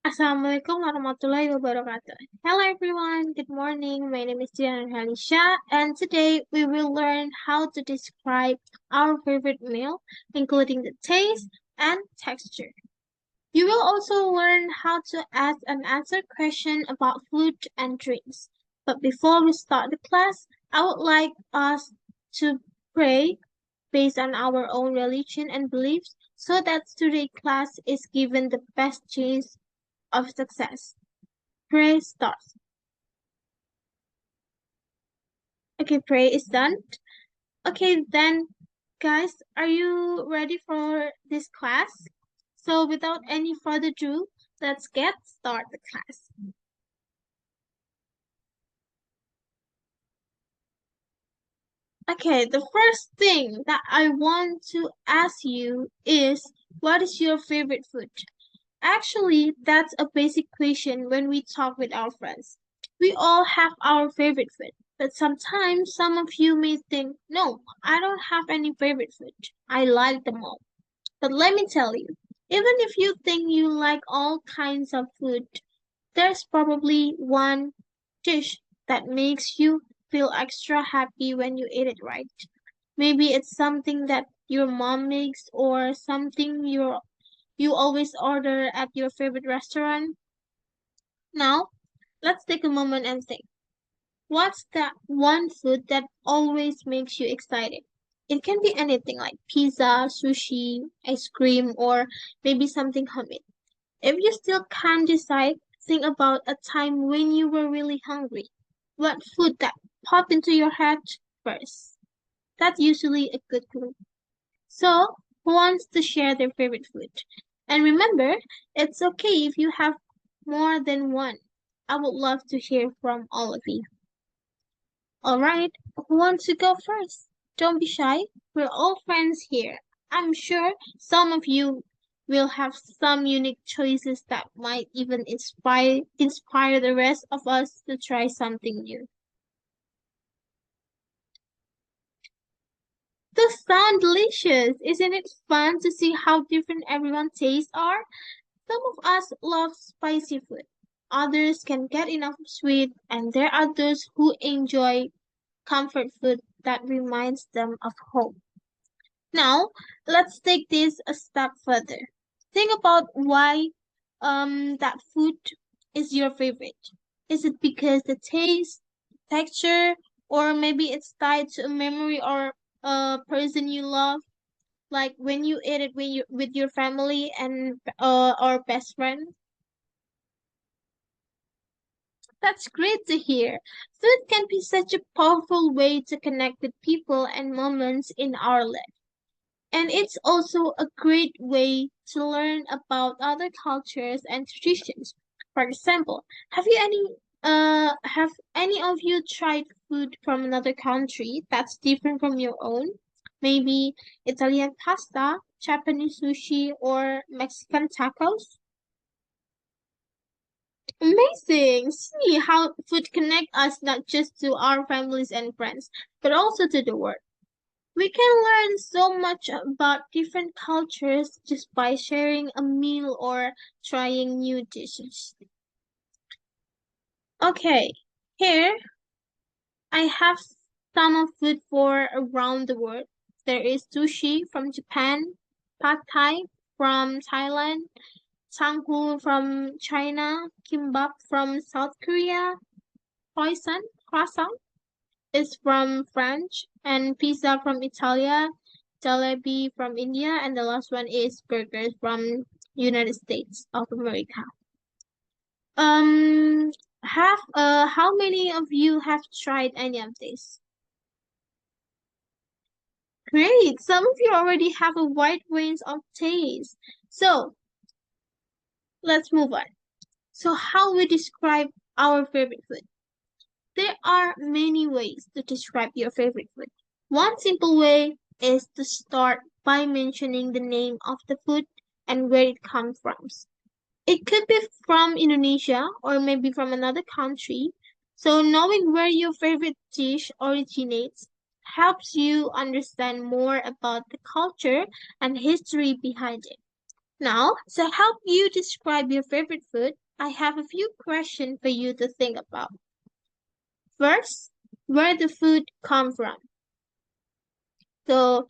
Assalamualaikum warahmatullahi wabarakatuh. Hello everyone, good morning. My name is Nurhalisyah, and today we will learn how to describe our favorite meal, including the taste and texture. You will also learn how to ask and answer questions about food and drinks. But before we start the class, I would like us to pray based on our own religion and beliefs so that today's class is given the best chance of success. Pray starts. Okay, pray is done. Okay, then, guys, are you ready for this class? So, without any further ado, let's get started the class. Okay, the first thing that I want to ask you is, what is your favorite food? Actually, that's a basic question when we talk with our friends. We all have our favorite food, but sometimes some of you may think, no, I don't have any favorite food. I like them all. But let me tell you, even if you think you like all kinds of food, there's probably one dish that makes you feel extra happy when you eat it, right? Maybe it's something that your mom makes or something you always order at your favorite restaurant. Now, let's take a moment and think. What's that one food that always makes you excited? It can be anything like pizza, sushi, ice cream, or maybe something homemade. If you still can't decide, think about a time when you were really hungry. What food that popped into your head first? That's usually a good clue. So, who wants to share their favorite food? And remember, it's okay if you have more than one. I would love to hear from all of you. All right, who wants to go first? Don't be shy. We're all friends here. I'm sure some of you will have some unique choices that might even inspire the rest of us to try something new. Those sound delicious. Isn't it fun to see how different everyone's tastes are? Some of us love spicy food. Others can get enough of sweet, and there are those who enjoy comfort food that reminds them of home. Now, let's take this a step further. Think about why that food is your favorite. Is it because the taste, texture, or maybe it's tied to a memory or a person you love? Like when you eat it with your family and or best friend? That's great to hear. Food can be such a powerful way to connect with people and moments in our life. And it's also a great way to learn about other cultures and traditions. For example, have any of you tried food from another country that's different from your own? Maybe Italian pasta, Japanese sushi, or Mexican tacos? Amazing! See how food connect us not just to our families and friends, but also to the world. We can learn so much about different cultures just by sharing a meal or trying new dishes. Okay, here I have some of food for around the world. There is sushi from Japan, pad thai from Thailand, tanghu from China, kimbap from South Korea, croissant is from France, and pizza from Italy, jalebi from India, and the last one is burgers from United States of America. Um, have how many of you have tried any of these? Great, some of you already have a wide range of tastes. So let's move on. So how we describe our favorite food? There are many ways to describe your favorite food. One simple way is to start by mentioning the name of the food and where it comes from. It could be from Indonesia or maybe from another country. So knowing where your favorite dish originates helps you understand more about the culture and history behind it. Now, to help you describe your favorite food, I have a few questions for you to think about. First, where the food come from? So,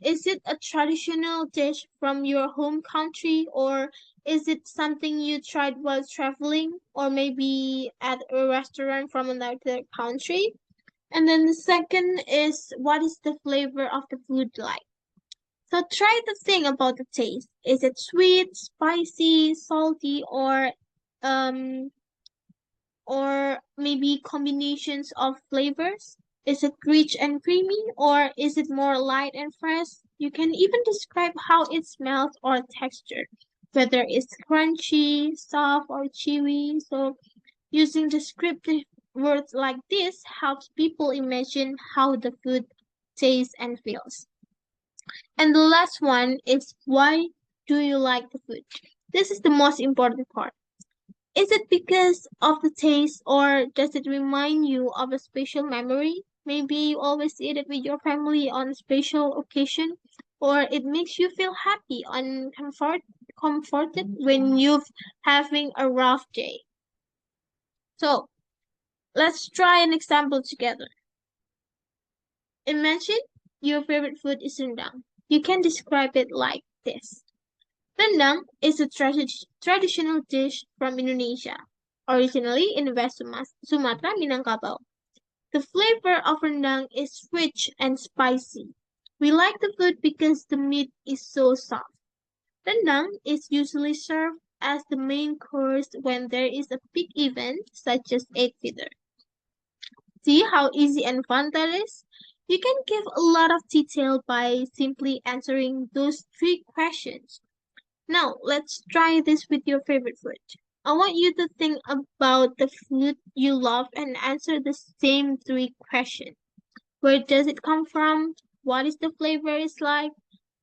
is it a traditional dish from your home country, or is it something you tried while traveling, or maybe at a restaurant from another country? And then the second is, what is the flavor of the food like? So try to think about the taste. Is it sweet, spicy, salty, um or maybe combinations of flavors? Is it rich and creamy, or is it more light and fresh? You can even describe how it smells or texture, whether it's crunchy, soft, or chewy. So using descriptive words like this helps people imagine how the food tastes and feels. And the last one is, why do you like the food? This is the most important part. Is it because of the taste, or does it remind you of a special memory? Maybe you always eat it with your family on a special occasion, or it makes you feel happy and comforted when you're having a rough day. So let's try an example together. Imagine your favorite food is rendang. You can describe it like this. Rendang is a traditional dish from Indonesia, originally in West Sumatra, Minangkabau. The flavor of rendang is rich and spicy. We like the food because the meat is so soft. Rendang is usually served as the main course when there is a big event such as Eid Fitr. See how easy and fun that is? You can give a lot of detail by simply answering those three questions. Now, let's try this with your favorite food. I want you to think about the food you love and answer the same three questions. Where does it come from? What is the flavor is like?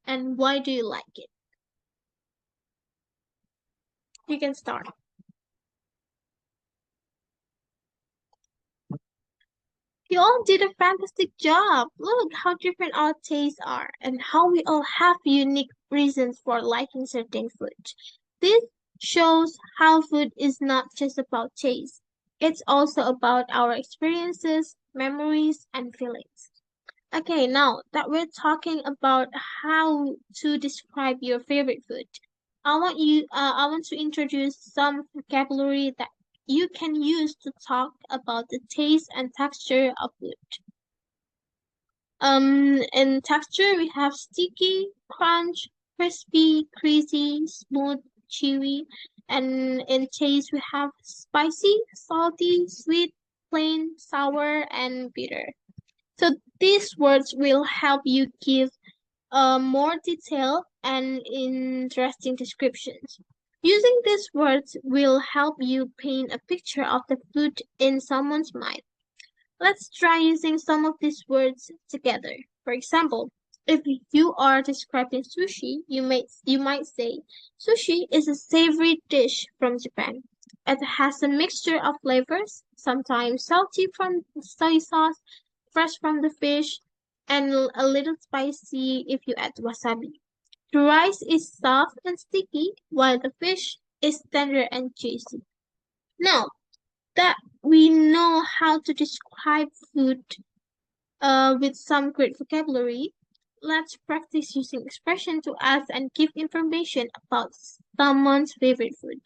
And why do you like it? You can start. You all did a fantastic job. Look how different our tastes are and how we all have unique reasons for liking certain food. This shows how food is not just about taste. It's also about our experiences, memories, and feelings. Okay, now that we're talking about how to describe your favorite food, I want to introduce some vocabulary that you can use to talk about the taste and texture of food. In texture, we have sticky, crunch, crispy, greasy, smooth, chewy, and in taste, we have spicy, salty, sweet, plain, sour, and bitter. So these words will help you give more detailed and interesting descriptions. Using these words will help you paint a picture of the food in someone's mind. Let's try using some of these words together. For example, if you are describing sushi, you might say sushi is a savory dish from Japan. It has a mixture of flavors, sometimes salty from soy sauce, fresh from the fish, and a little spicy if you add wasabi. The rice is soft and sticky, while the fish is tender and juicy. Now that we know how to describe food with some great vocabulary, let's practice using expression to ask and give information about someone's favorite food.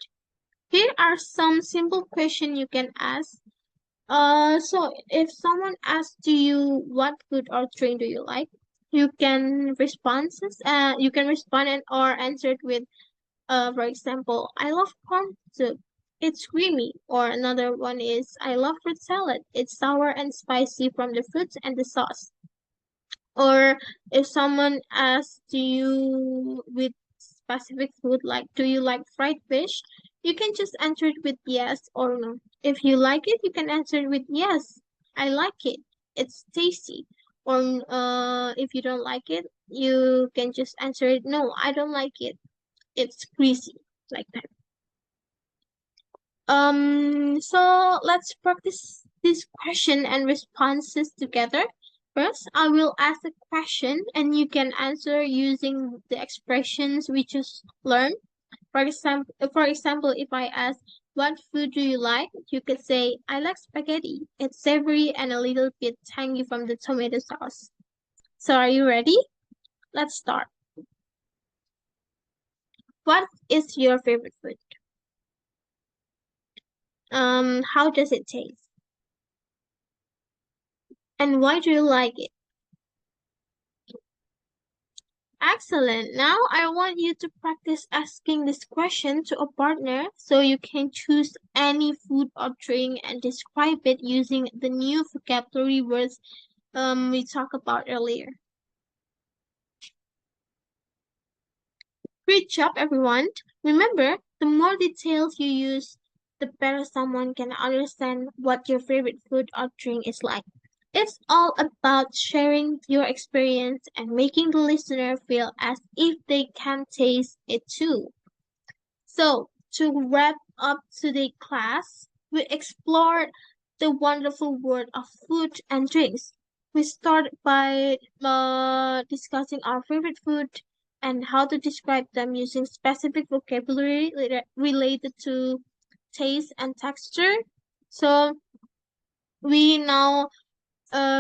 Here are some simple questions you can ask. So if someone asks you what food or drink do you like, you can respond and or answer it with for example, I love corn soup. It's creamy. Or another one is I love fruit salad. It's sour and spicy from the fruits and the sauce. Or if someone asks you with specific food like do you like fried fish, you can just answer it with yes or no. If you like it, you can answer it with yes, I like it. It's tasty. Or if you don't like it, you can just answer it no, I don't like it. It's greasy like that. So let's practice this question and responses together. First, I will ask a question and you can answer using the expressions we just learned. For example, if I ask, what food do you like? You could say, I like spaghetti. It's savory and a little bit tangy from the tomato sauce. So are you ready? Let's start. What is your favorite food? How does it taste? And why do you like it? Excellent. Now I want you to practice asking this question to a partner so you can choose any food or drink and describe it using the new vocabulary words we talked about earlier. Great job, everyone. Remember, the more details you use, the better someone can understand what your favorite food or drink is like. It's all about sharing your experience and making the listener feel as if they can taste it too. So, to wrap up today's class, we explored the wonderful world of food and drinks. We start by discussing our favorite food and how to describe them using specific vocabulary related to taste and texture. So, we now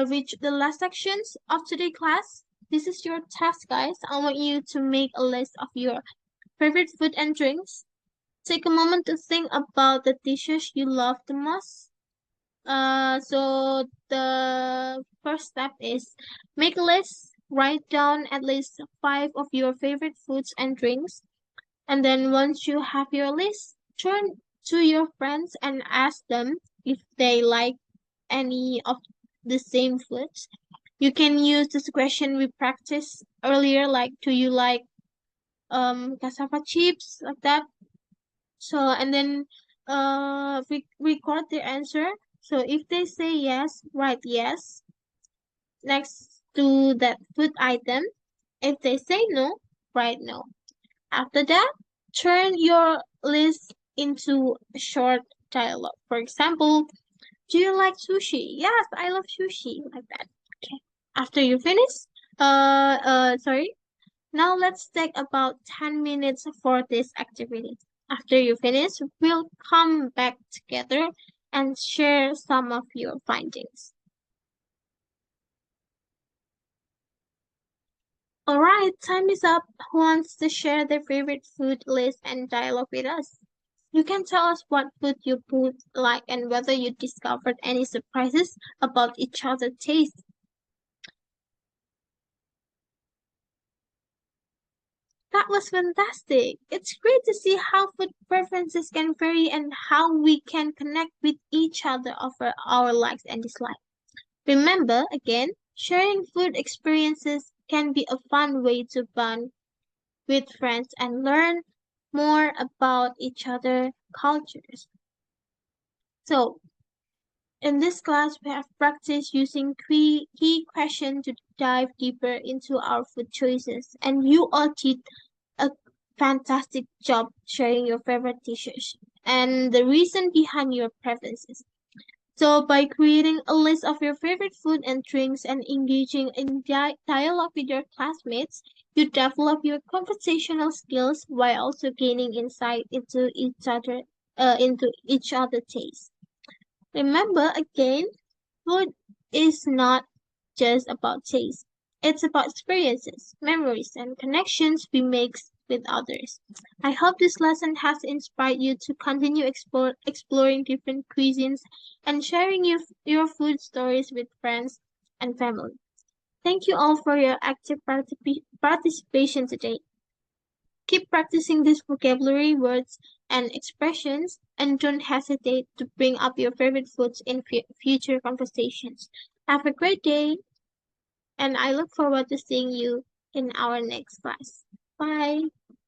reach the last sections of today's class. This is your task, guys. I want you to make a list of your favorite food and drinks. Take a moment to think about the dishes you love the most. So the first step is make a list. Write down at least 5 of your favorite foods and drinks. And then once you have your list, turn to your friends and ask them if they like any of the same foods. You can use this question we practiced earlier, like do you like cassava chips, like that. So and then record their answer. So if they say yes, write yes next to that food item. If they say no, write no. After that, turn your list into a short dialogue. For example, do you like sushi? Yes, I love sushi. Like that. Okay. After you finish, sorry. Now let's take about 10 minutes for this activity. After you finish, we'll come back together and share some of your findings. Alright, time is up. Who wants to share their favorite food list and dialogue with us? You can tell us what food you both like and whether you discovered any surprises about each other's taste. That was fantastic. It's great to see how food preferences can vary and how we can connect with each other over our likes and dislikes. Remember, again, sharing food experiences can be a fun way to bond with friends and learn more about each other's cultures. So, in this class, we have practiced using key questions to dive deeper into our food choices, and you all did a fantastic job sharing your favorite dishes and the reason behind your preferences. So, by creating a list of your favorite food and drinks and engaging in dialogue with your classmates, you develop your conversational skills while also gaining insight into each other's taste. Remember again, food is not just about taste. It's about experiences, memories, and connections we make with others. I hope this lesson has inspired you to continue exploring different cuisines and sharing your food stories with friends and family. Thank you all for your active participation today. Keep practicing these vocabulary words and expressions and don't hesitate to bring up your favorite foods in future conversations. Have a great day and I look forward to seeing you in our next class. Bye.